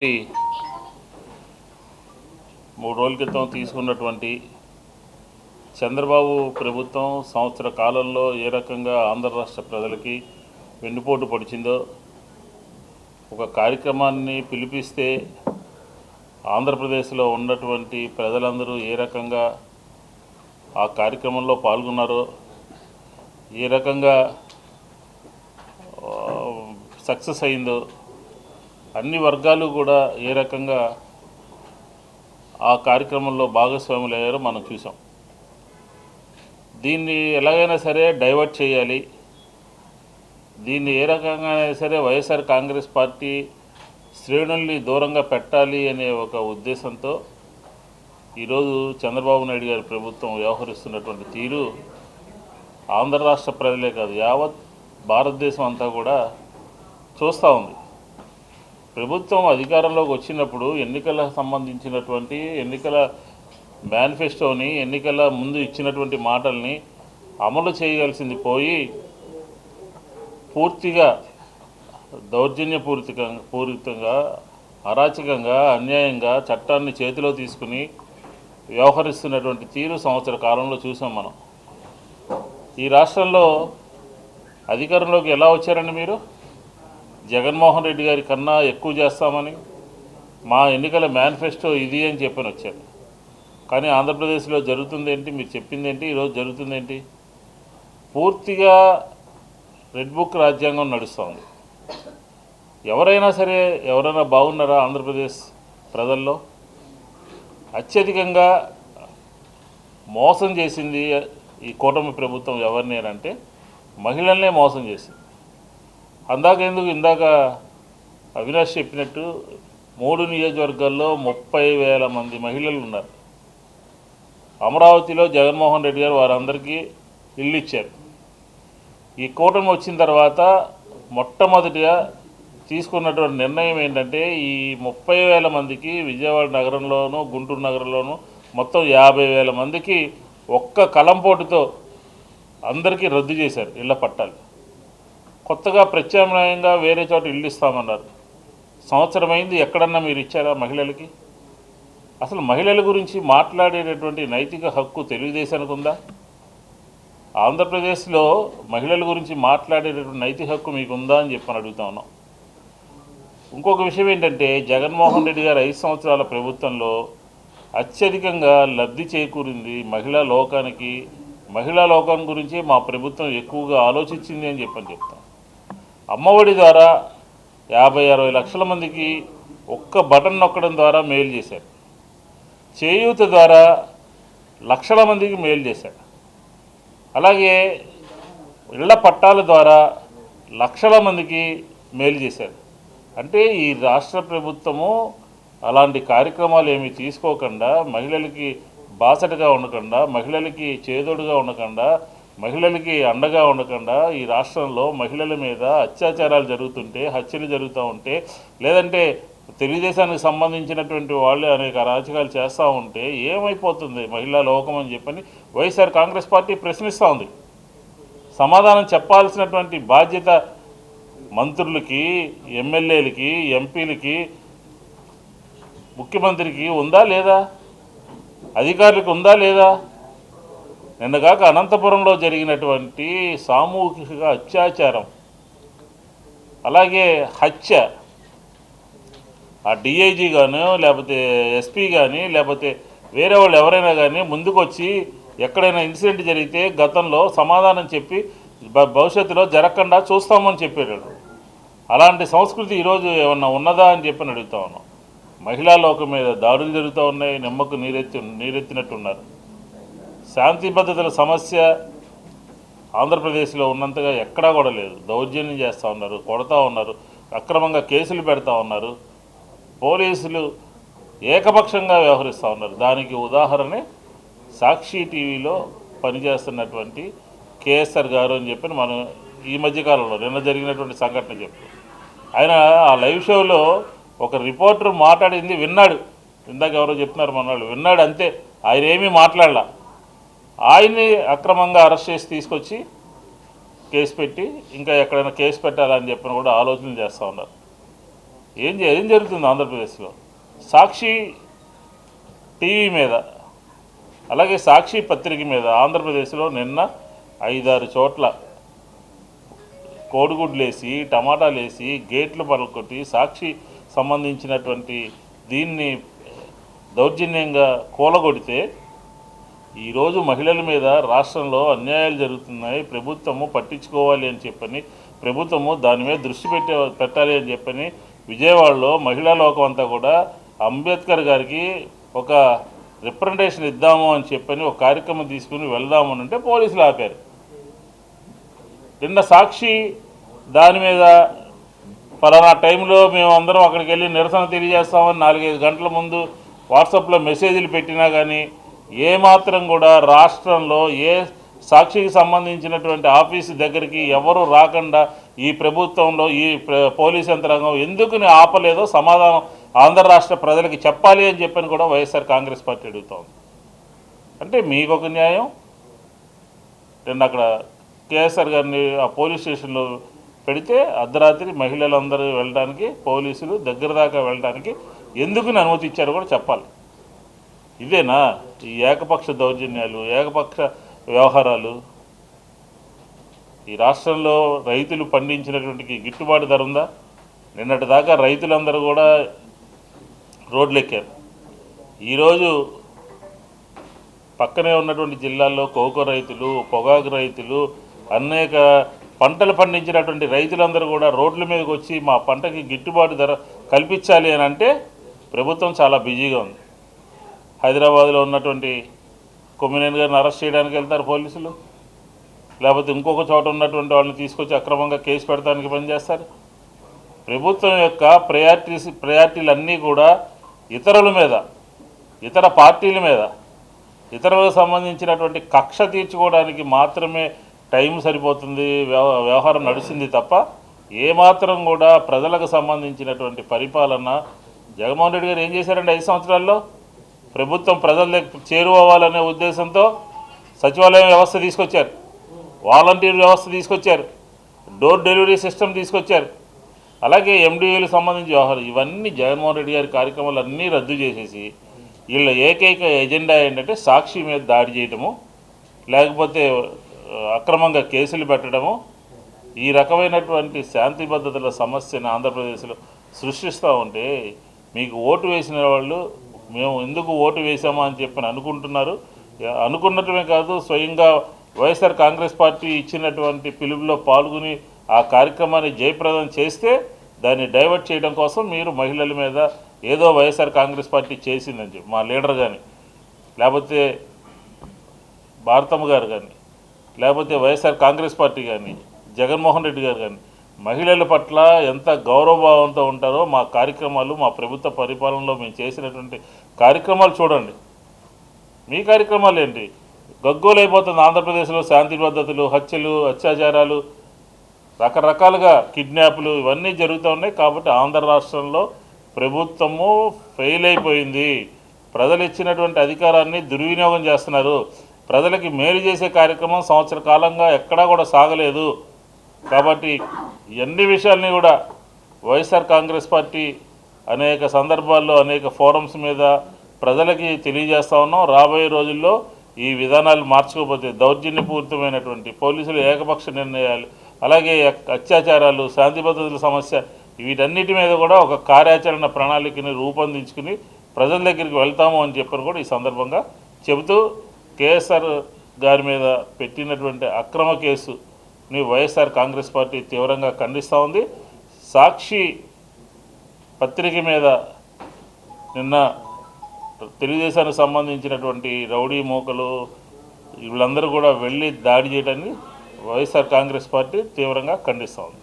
3 రోజుల క్రితం తీసుకున్నటువంటి చంద్రబాబు ప్రభుత్వం సంవత్సర కాలంలో ఏ రకంగా ఆంధ్ర రాష్ట్ర ప్రజలకి వెన్నుపోటు పొడిచిందో, ఒక కార్యక్రమాన్ని పిలిపిస్తే ఆంధ్రప్రదేశ్లో ఉన్నటువంటి ప్రజలందరూ ఏ రకంగా ఆ కార్యక్రమంలో పాల్గొన్నారో, ఏ రకంగా సక్సెస్ అయిందో, అన్ని వర్గాలు కూడా ఏ రకంగా ఆ కార్యక్రమంలో భాగస్వాములయ్యారో మనం చూసాం. దీన్ని ఎలాగైనా సరే డైవర్ట్ చేయాలి, దీన్ని ఏ రకంగా సరే వైఎస్ఆర్ కాంగ్రెస్ పార్టీ శ్రేణుల్ని దూరంగా పెట్టాలి అనే ఒక ఉద్దేశంతో ఈరోజు చంద్రబాబు నాయుడు గారి ప్రభుత్వం వ్యవహరిస్తున్నటువంటి తీరు ఆంధ్ర రాష్ట్ర ప్రజలే కాదు, యావత్ భారతదేశం అంతా కూడా చూస్తూ ఉంది. ప్రభుత్వం అధికారంలోకి వచ్చినప్పుడు ఎన్నికలకు సంబంధించినటువంటి ఎన్నికల మేనిఫెస్టోని, ఎన్నికల ముందు ఇచ్చినటువంటి మాటల్ని అమలు చేయాల్సింది పోయి పూర్తిగా దౌర్జన్యపూరితంగా, అరాచకంగా, అన్యాయంగా చట్టాన్ని చేతిలో తీసుకుని వ్యవహరిస్తున్నటువంటి తీరు సంవత్సర కాలంలో చూసాం మనం. ఈ రాష్ట్రంలో అధికారంలోకి ఎలా వచ్చారండి మీరు? జగన్మోహన్ రెడ్డి గారి కన్నా ఎక్కువ చేస్తామని మా ఎన్నికల మేనిఫెస్టో ఇది అని చెప్పని వచ్చారు. కానీ ఆంధ్రప్రదేశ్లో జరుగుతుంది ఏంటి? మీరు చెప్పింది ఏంటి? ఈరోజు జరుగుతుంది ఏంటి? పూర్తిగా రెడ్ బుక్ రాజ్యాంగం నడుస్తుంది. ఎవరైనా సరే, ఎవరైనా బాగున్నారా ఆంధ్రప్రదేశ్ ప్రజల్లో? అత్యధికంగా మోసం చేసింది ఈ కూటమి ప్రభుత్వం ఎవరిని అంటే మహిళల్నే మోసం చేసింది. ఇందాక అవినాష్ చెప్పినట్టు 3 నియోజకవర్గాల్లో 30,000 మంది మహిళలు ఉన్నారు. అమరావతిలో జగన్మోహన్ రెడ్డి గారు వారందరికీ ఇల్లు ఇచ్చారు. ఈ కూటమి వచ్చిన తర్వాత మొట్టమొదటిగా తీసుకున్నటువంటి నిర్ణయం ఏంటంటే ఈ 30,000 మందికి విజయవాడ నగరంలోనూ, గుంటూరు నగరంలోనూ మొత్తం 50,000 మందికి ఒక్క కలంపోటుతో అందరికీ రద్దు చేశారు ఇళ్ల పట్టాలు. కొత్తగా ప్రత్యామ్నాయంగా వేరే చోట ఇల్లు ఇస్తామన్నారు. సంవత్సరమైంది, ఎక్కడన్నా మీరు ఇచ్చారా మహిళలకి? అసలు మహిళల గురించి మాట్లాడేటటువంటి నైతిక హక్కు తెలుగుదేశానికి ఉందా? ఆంధ్రప్రదేశ్లో మహిళల గురించి మాట్లాడేటటువంటి నైతిక హక్కు మీకు ఉందా అని చెప్పని అడుగుతా ఉన్నాం. ఇంకొక విషయం ఏంటంటే జగన్మోహన్ రెడ్డి గారు 5 సంవత్సరాల ప్రభుత్వంలో అత్యధికంగా లబ్ధి చేకూరింది మహిళా లోకానికి. మహిళా లోకం గురించి మా ప్రభుత్వం ఎక్కువగా ఆలోచించింది అని చెప్తాం. అమ్మఒడి ద్వారా 50-60 లక్షల మందికి ఒక్క బటన్ నొక్కడం ద్వారా మేలు చేశారు. చేయూత ద్వారా లక్షల మందికి మేలు చేశారు. అలాగే ఇళ్ల పట్టాల ద్వారా లక్షల మందికి మేలు చేశారు. అంటే ఈ రాష్ట్ర ప్రభుత్వము అలాంటి కార్యక్రమాలు ఏమీ తీసుకోకుండా, మహిళలకి బాసటగా ఉండకుండా, మహిళలకి చేదోడుగా ఉండకుండా, మహిళలకి అండగా ఉండకుండా ఈ రాష్ట్రంలో మహిళల మీద అత్యాచారాలు జరుగుతుంటే, హత్యలు జరుగుతూ ఉంటే, లేదంటే తెలుగుదేశానికి సంబంధించినటువంటి వాళ్ళే అనేక అరాచకాలు చేస్తూ ఉంటే ఏమైపోతుంది మహిళా లోకం అని చెప్పని వైఎస్ఆర్ కాంగ్రెస్ పార్టీ ప్రశ్నిస్తూ ఉంది. సమాధానం చెప్పాల్సినటువంటి బాధ్యత మంత్రులకి, ఎమ్మెల్యేలకి, ఎంపీలకి, ముఖ్యమంత్రికి ఉందా లేదా? అధికారులకు ఉందా లేదా? నిన్నగాక అనంతపురంలో జరిగినటువంటి సామూహిక అత్యాచారం, అలాగే హత్య, ఆ డిఐజీ కానీ, లేకపోతే ఎస్పీ కానీ, లేకపోతే వేరే వాళ్ళు ఎవరైనా కానీ ముందుకు వచ్చి ఎక్కడైనా ఇన్సిడెంట్ జరిగితే గతంలో సమాధానం చెప్పి భవిష్యత్తులో జరగకుండా చూస్తామని చెప్పారు. అలాంటి సంస్కృతి ఈరోజు ఏమన్నా ఉన్నదా అని చెప్పని అడుగుతా ఉన్నాం. మహిళా లోకం మీద దాడులు జరుగుతూ ఉన్నాయి, నిమ్మకు నీరెత్తినట్టున్నారు. శాంతి భద్రతల సమస్య ఆంధ్రప్రదేశ్లో ఉన్నంతగా ఎక్కడా కూడా లేదు. దౌర్జన్యం చేస్తూ ఉన్నారు, కొడతా ఉన్నారు, అక్రమంగా కేసులు పెడతా ఉన్నారు, పోలీసులు ఏకపక్షంగా వ్యవహరిస్తూ ఉన్నారు. దానికి ఉదాహరణే సాక్షి టీవీలో పనిచేస్తున్నటువంటి కేఎస్ఆర్ గారు అని చెప్పి మనం ఈ మధ్యకాలంలో నిన్న జరిగినటువంటి సంఘటన చెప్పు. ఆయన ఆ లైవ్ షోలో ఒక రిపోర్టర్ మాట్లాడింది విన్నాడు. ఇందాక ఎవరో చెప్తున్నారు మన విన్నాడు, అంతే. ఆయన ఏమీ మాట్లాడలా. ఆయన్ని అక్రమంగా అరెస్ట్ చేసి తీసుకొచ్చి కేసు పెట్టి ఇంకా ఎక్కడైనా కేసు పెట్టాలని చెప్పిన కూడా ఆలోచన చేస్తూ ఉన్నారు. ఏం జరుగుతుంది ఆంధ్రప్రదేశ్లో? సాక్షి టీవీ మీద, అలాగే సాక్షి పత్రిక మీద ఆంధ్రప్రదేశ్లో నిన్న 5-6 చోట్ల కోడిగుడ్లేసి, టమాటాలేసి, గేట్లు పగలగొట్టి సాక్షి సంబంధించినటువంటి దీన్ని దౌర్జన్యంగా కూలగొడితే, ఈరోజు మహిళల మీద రాష్ట్రంలో అన్యాయాలు జరుగుతున్నాయి, ప్రభుత్వము పట్టించుకోవాలి అని చెప్పని, ప్రభుత్వము దాని మీద దృష్టి పెట్టాలి అని చెప్పని విజయవాడలో మహిళా లోకం అంతా కూడా అంబేద్కర్ గారికి ఒక రిప్రజెంటేషన్ ఇద్దాము అని చెప్పని ఒక కార్యక్రమం తీసుకుని వెళ్దాము అంటే పోలీసులు ఆపారు. నిన్న సాక్షి దాని మీద ఫలానా టైంలో మేము అందరం అక్కడికి వెళ్ళి నిరసన తెలియజేస్తామని 4-5 గంటల ముందు వాట్సాప్లో మెసేజ్లు పెట్టినా కానీ ఏమాత్రం కూడా రాష్ట్రంలో ఏ సాక్షికి సంబంధించినటువంటి ఆఫీసు దగ్గరికి ఎవరు రాకుండా ఈ ప్రభుత్వంలో ఈ పోలీస్ యంత్రాంగం ఎందుకు ఆపలేదో సమాధానం ఆంధ్ర రాష్ట్ర ప్రజలకి చెప్పాలి అని చెప్పని కూడా వైఎస్ఆర్ కాంగ్రెస్ పార్టీ అడుగుతోంది. అంటే మీకు ఒక న్యాయం, నిన్న అక్కడ కేఎస్ఆర్ గారిని ఆ పోలీస్ స్టేషన్లో పెడితే అర్ధరాత్రి మహిళలందరూ వెళ్ళడానికి, పోలీసులు దగ్గర దాకా వెళ్ళడానికి ఎందుకు అనుమతి ఇచ్చారో కూడా చెప్పాలి. ఇదేనా ఈ ఏకపక్ష దౌర్జన్యాలు, ఏకపక్ష వ్యవహారాలు? ఈ రాష్ట్రంలో రైతులు పండించినటువంటి గిట్టుబాటు ధర ఉందా? నిన్నటి దాకా రైతులందరూ కూడా రోడ్లెక్కారు. ఈరోజు పక్కనే ఉన్నటువంటి జిల్లాల్లో కోకో రైతులు, పొగాకు రైతులు, అనేక పంటలు పండించినటువంటి రైతులందరూ కూడా రోడ్ల మీదకి వచ్చి మా పంటకి గిట్టుబాటు ధర కల్పించాలి అని అంటే ప్రభుత్వం చాలా బిజీగా ఉంది. హైదరాబాద్లో ఉన్నటువంటి కొమ్మినేని గారిని అరెస్ట్ చేయడానికి వెళ్తారు పోలీసులు, లేకపోతే ఇంకొక చోట ఉన్నటువంటి వాళ్ళని తీసుకొచ్చి అక్రమంగా కేసు పెడతానికి పనిచేస్తారు. ప్రభుత్వం యొక్క ప్రయారిటీలన్నీ కూడా ఇతరుల మీద, ఇతర పార్టీల మీద, ఇతరులకు సంబంధించినటువంటి కక్ష తీర్చుకోవడానికి మాత్రమే టైం సరిపోతుంది, వ్యవహారం నడుస్తుంది తప్ప ఏమాత్రం కూడా ప్రజలకు సంబంధించినటువంటి పరిపాలన జగన్మోహన్ రెడ్డి గారు ఏం చేశారండి 5 సంవత్సరాల్లో? ప్రభుత్వం ప్రజల దగ్గర చేరువవ్వాలనే ఉద్దేశంతో సచివాలయం వ్యవస్థ తీసుకొచ్చారు, వాలంటీర్ వ్యవస్థ తీసుకొచ్చారు, డోర్ డెలివరీ సిస్టమ్ తీసుకొచ్చారు, అలాగే ఎండిఓలకు సంబంధించి వ్యవహారం, ఇవన్నీ జగన్మోహన్ రెడ్డి గారి కార్యక్రమాలు అన్నీ రద్దు చేసేసి వీళ్ళ ఏకైక ఎజెండా ఏంటంటే సాక్షి మీద దాడి చేయటము, లేకపోతే అక్రమంగా కేసులు పెట్టడము. ఈ రకమైనటువంటి శాంతి భద్రతల సమస్యను ఆంధ్రప్రదేశ్లో సృష్టిస్తూ ఉంటే మీకు ఓటు వేసిన వాళ్ళు మేము ఎందుకు ఓటు వేసామా అని చెప్పి అనుకుంటున్నారు. అనుకున్నటమే కాదు, స్వయంగా వైఎస్ఆర్ కాంగ్రెస్ పార్టీ ఇచ్చినటువంటి పిలుపులో పాల్గొని ఆ కార్యక్రమాన్ని జయప్రదం చేస్తే దాన్ని డైవర్ట్ చేయడం కోసం మీరు మహిళల మీద ఏదో వైఎస్ఆర్ కాంగ్రెస్ పార్టీ చేసిందని చెప్పి మా లీడర్ కానీ, లేకపోతే భారతమ్మ గారు కానీ, లేకపోతే వైఎస్ఆర్ కాంగ్రెస్ పార్టీ కానీ, జగన్మోహన్ రెడ్డి గారు కానీ మహిళల పట్ల ఎంత గౌరవభావంతో ఉంటారో మా కార్యక్రమాలు, మా ప్రభుత్వ పరిపాలనలో మేము చేసినటువంటి కార్యక్రమాలు చూడండి. మీ కార్యక్రమాలు ఏంటి? గగ్గోలైపోతుంది ఆంధ్రప్రదేశ్లో శాంతి భద్రతలు, హత్యలు, అత్యాచారాలు, రకరకాలుగా కిడ్నాప్లు ఇవన్నీ జరుగుతూ ఉన్నాయి. కాబట్టి ఆంధ్ర రాష్ట్రంలో ప్రభుత్వము ఫెయిల్ అయిపోయింది. ప్రజలు ఇచ్చినటువంటి అధికారాన్ని దుర్వినియోగం చేస్తున్నారు. ప్రజలకి మేలు చేసే కార్యక్రమం సంవత్సర కాలంగా ఎక్కడా కూడా సాగలేదు. కాబట్టి ఎన్ని విషయాల్ని కూడా వైఎస్ఆర్ కాంగ్రెస్ పార్టీ అనేక సందర్భాల్లో అనేక ఫోరమ్స్ మీద ప్రజలకి తెలియజేస్తూ ఉన్నాం. రాబోయే రోజుల్లో ఈ విధానాలు మార్చుకోకపోతే దౌర్జన్యపూరితమైనటువంటి పోలీసుల ఏకపక్ష నిర్ణయాలు, అలాగే అత్యాచారాలు, శాంతి భద్రతల సమస్య, వీటన్నిటి మీద కూడా ఒక కార్యాచరణ ప్రణాళికని రూపొందించుకుని ప్రజల దగ్గరికి వెళ్తాము అని చెప్పని కూడా ఈ సందర్భంగా చెబుతూ, కేఎస్ఆర్ గారి మీద పెట్టినటువంటి అక్రమ కేసుని వైఎస్ఆర్ కాంగ్రెస్ పార్టీ తీవ్రంగా ఖండిస్తూ ఉంది. సాక్షి పత్రిక మీద నిన్న తెలుగుదేశానికి సంబంధించినటువంటి రౌడీ మూకలు వీళ్ళందరూ కూడా వెళ్ళి దాడి చేయడాన్ని వైఎస్ఆర్ కాంగ్రెస్ పార్టీ తీవ్రంగా ఖండిస్తూ ఉంది.